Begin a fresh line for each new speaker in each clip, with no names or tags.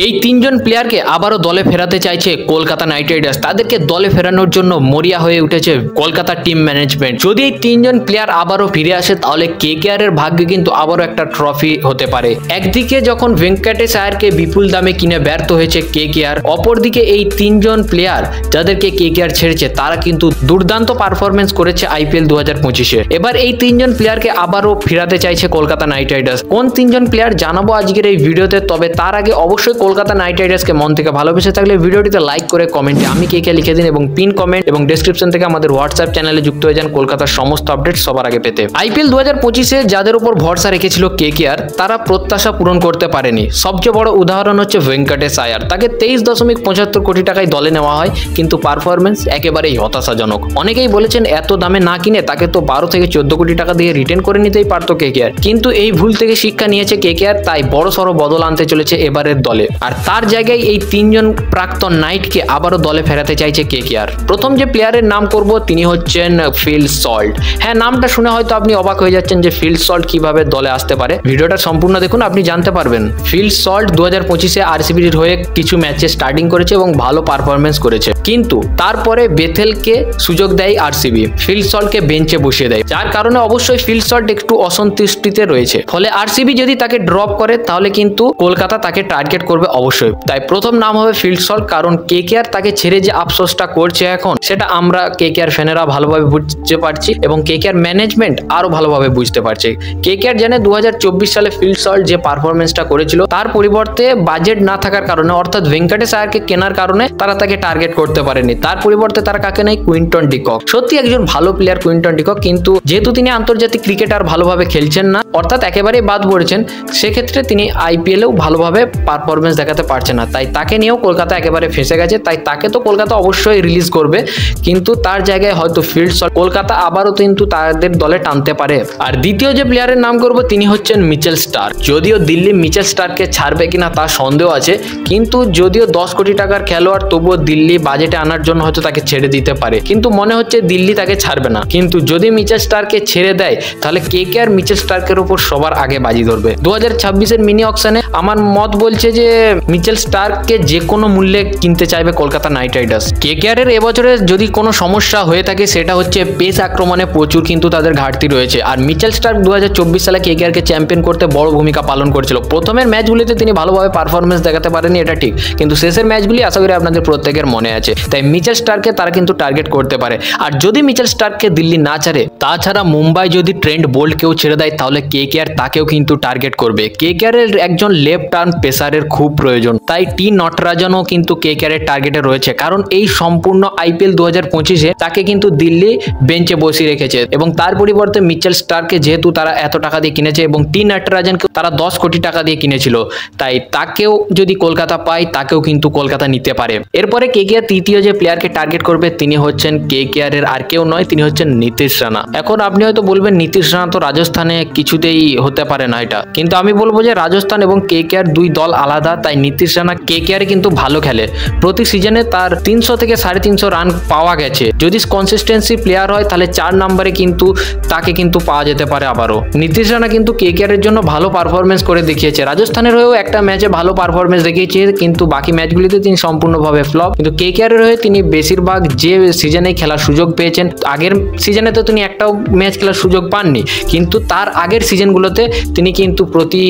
এই তিনজন প্লেয়ারকে আবারও দলে ফেরাতে চাইছে কলকাতা নাইট রাইডার্স। তাদেরকে দলে ফেরানোর জন্য মরিয়া হয়ে উঠেছে কলকাতা টিম ম্যানেজমেন্ট। যদি এই তিনজন প্লেয়ার আবারও ফিরে আসে তাহলে কেকেআর এর ভাগ্যে কিন্তু আবারও একটা ট্রফি হতে পারে। একদিকে যখন ভেঙ্কটেশ আয়ারকে বিপুল দামে কিনে ব্যর্থ হয়েছে কেকেআর, অপরদিকে এই তিনজন প্লেয়ার যাদেরকে কেকেআর ছেড়েছে তারা কিন্তু দুর্দান্ত পারফরমেন্স করেছে আইপিএল 2025-এ। এবার এই তিনজন প্লেয়ারকে আবারও ফেরাতে চাইছে কলকাতা নাইট রাইডার্স। কোন তিনজন প্লেয়ার জানাবো আজকের এই ভিডিওতে। তবে তার আগে অবশ্যই কলকাতা নাইট রাইডার্সকে মন থেকে ভালোবেসে থাকলে ভিডিওটিতে লাইক করে কমেন্টে আমি কে লিখে দিন এবং পিন কমেন্ট এবং ডেসক্রিপশন থেকে আমাদের হোয়াটসঅ্যাপ চ্যানেলে যুক্ত হয়ে যান কলকাতার সমস্ত আপডেট সবার আগে পেতে। আইপিএল 2025-এ যাদের উপর ভরসা রেখেছিল কেকেআর তারা প্রত্যাশা পূরণ করতে পারেনি। সবচেয়ে বড় উদাহরণ হচ্ছে ভেঙ্কটেশ আয়ার। তাকে 23.75 কোটি টাকায় দলে নেওয়া হয়, কিন্তু পারফরমেন্স একেবারেই হতাশাজনক। অনেকেই বলেছেন এত দামে না কিনে তাকে তো 12 থেকে 14 কোটি টাকা দিয়ে রিটেন করে নিতেই পারতো কেকেআর, কিন্তু এই ভুল থেকে শিক্ষা নিয়েছে কেকেআর, তাই বড় সড়ো বদল আনতে চলেছে এবারের দলে। আর তার জায়গায় এই তিনজন প্রাক্তন নাইটকে আবারও দলে ফেরাতে চাইছে কেকেআর। প্রথম যে প্লেয়ারের নাম করব তিনি হচ্ছেন ফিল সল্ট। হ্যাঁ, নামটা শুনে হয়তো আপনি অবাক হয়ে যাচ্ছেন যে ফিল সল্ট কিভাবে দলে আসতে পারে। ভিডিওটা সম্পূর্ণ দেখুন, আপনি জানতে পারবেন। ফিল সল্ট 2025-এ আরসিবির হয়ে কিছু ম্যাচে স্টার্টিং করেছে এবং ভালো পারফরমেন্স করেছে, কিন্তু তারপরে বেথেলকে সুযোগ দেয় আরসিবি, ফিল সল্টকে বেঞ্চে বসিয়ে দেয়, যার কারণে অবশ্যই ফিল সল্ট একটু অসন্তুষ্টিতে রয়েছে। ফলে আরসিবি যদি তাকে ড্রপ করে তাহলে কিন্তু কলকাতা তাকে টার্গেট করবে অবশ্যই। তাই প্রথম নাম হবে ফিল সল্ট, কারণ কেকেআর তাকে ছেড়ে যে আফসোসটা করছে এখন সেটা আমরা কেকেআর ফ্যানেরা ভালোভাবে বুঝতে পারছি এবং কেকেআর ম্যানেজমেন্ট আরো ভালোভাবে বুঝতে পারছে। কেকেআর জানে 2024 সালে ফিল সল্ট যে পারফরমেন্সটা করেছিল তার পরিবর্তে বাজেট না থাকার কারণে, অর্থাৎ ভেঙ্কটেশ আয়ারকে কেনার কারণে তারা তাকে টার্গেট করতে পারেনি। তার পরিবর্তে তারা কাকে নেয়? Quinton de Kock. সত্যি একজন ভালো প্লেয়ার কুইন্টন ডিকক, কিন্তু যেহেতু তিনি আন্তর্জাতিক ক্রিকেট আর ভালোভাবে খেলছেন না, অর্থাৎ একেবারেই বাদ পড়েছেন, সেক্ষেত্রে তিনি আইপিএলেও ভালোভাবে পারফরমেন্স দেখাতে পারছে না। তাই তাকে নিয়েও কলকাতা একেবারে ফেঁসে গেছে। তাই তাকে তো কলকাতা অবশ্যই রিলিজ করবে, কিন্তু তার জায়গায় হয়তো ফিল্ড সল্ট কলকাতা আবারও কিন্তু তাদের দলে টানতে পারে। আর দ্বিতীয় যে প্লেয়ারের নাম করব তিনি হচ্ছেন মিচেল স্টার্ক। যদিও দিল্লি মিচেল স্টার্ককে ছাড়বে কিনা তার সন্দেহ আছে, কিন্তু যদিও 10 কোটি টাকার খেলোয়াড়, তবুও দিল্লি বাজেটে আনার জন্য হয়তো তাকে ছেড়ে দিতে পারে, কিন্তু মনে হচ্ছে দিল্লি তাকে ছাড়বে না। কিন্তু যদি মিচেল স্টার্ককে ছেড়ে দেয় তাহলে কেকেআর মিচেল স্টার্কের উপর সবার আগে বাজি ধরবে। 2026-এর মিনি অকশনে আমার মত বলছে যে মিচেল স্টার্ককে যে কোনো মূল্যে কিনতে চাইবে কলকাতা নাইট রাইডার্স। কেকেআর এর এবছরে যদি কোনো সমস্যা হয়ে থাকে সেটা হচ্ছে পেস আক্রমণে প্রচুর কিন্তু তাদের ঘাটতি রয়েছে। আর মিচেল স্টার্ক 2024 সালে কেকেআরকে চ্যাম্পিয়ন করতে বড় ভূমিকা পালন করেছিল। প্রথমের ম্যাচগুলিতে তিনি ভালোভাবে পারফরমেন্স দেখাতে পারেনি, এটা ঠিক, কিন্তু শেষের ম্যাচগুলি আশা করি আপনাদের প্রত্যেকের মনে আছে। তাই মিচেল স্টার্ককে তারা কিন্তু টার্গেট করতে পারে। আর যদি মিচেল স্টার্ককে দিল্লি না ছাড়ে, তাছাড়া মুম্বাই যদি ট্রেন্ট বোল্টকেও ছেড়ে দেয় তাহলে কেকেআর তাকেও কিন্তু টার্গেট করবে। কেকেআর এর একজন লেফট আর্ম পেসারের খুব প্রয়োজন, তাই টি নটরাজনও কিন্তু কেকেআর এর টার্গেটে রয়েছে, কারণ এই সম্পূর্ণ আইপিএল 2025-এ তাকে কিন্তু দিল্লি বেঞ্চে বসিয়ে রেখেছে এবং তার পরিবর্তে মিচেল স্টার্ককে যেহেতু তারা এত টাকা দিয়ে কিনেছে এবং টি নটরাজনকে তারা 10 কোটি টাকা দিয়ে কিনেছিল, তাই তাকেও যদি কলকাতা পায় তাকেও কিন্তু কলকাতা নিতে পারে। এরপরে কেকেআর তৃতীয় যে প্লেয়ারকে টার্গেট করবে তিনি হচ্ছেন কেকেআর এর আর কেউ নয়, তিনি হচ্ছেন নীতিশ রানা। এখন আপনি হয়তো বলবেন নীতিশ রানা তো রাজস্থানে কিছুতেই হতে পারে না এটা, কিন্তু আমি বলবো যে রাজস্থান এবং কেকেআর দুই দল আলাদা। তাই নীতিশ রানা কেকেআর কিন্তু ভালো খেলে, প্রতি সিজনে তার 300 থেকে 350 রান পাওয়া গেছে। যদি কনসিস্টেন্সি প্লেয়ার হয় তাহলে 4 নম্বরে কিন্তু তাকে কিন্তু পাওয়া যেতে পারে আবারও। নীতিশ রানা কিন্তু কেকেআর এর জন্য ভালো পারফরমেন্স করে দেখিয়েছে। রাজস্থানের হয়েও একটা ম্যাচে ভালো পারফরমেন্স দেখিয়েছে, কিন্তু বাকি ম্যাচগুলিতে তিনি সম্পূর্ণভাবে ফ্লপ। কিন্তু কেকেআর এর হয়ে তিনি বেশিরভাগ যে সিজনে খেলার সুযোগ পেয়েছেন, আগের সিজনে তো তিনি একটাও ম্যাচ খেলার সুযোগ পাননি, কিন্তু তার আগের সিজনগুলোতে তিনি কিন্তু প্রতি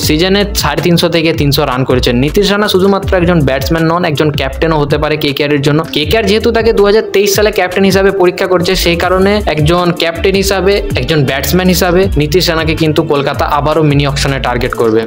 সিজনে 350 থেকে 300 রান করেছেন। নীতিশ রানা শুধুমাত্র একজন ব্যাটসম্যান নন, একজন ক্যাপ্টেনও হতে পারে কেকেআর এর জন্য। কেকেআর যেহেতু তাকে 2023 সালে ক্যাপ্টেন হিসাবে পরীক্ষা করছে, সেই কারণে একজন ক্যাপ্টেন হিসাবে, একজন ব্যাটসম্যান হিসাবে নীতিশ রানাকে কিন্তু কলকাতা আবারও মিনি অকশনে টার্গেট করবে।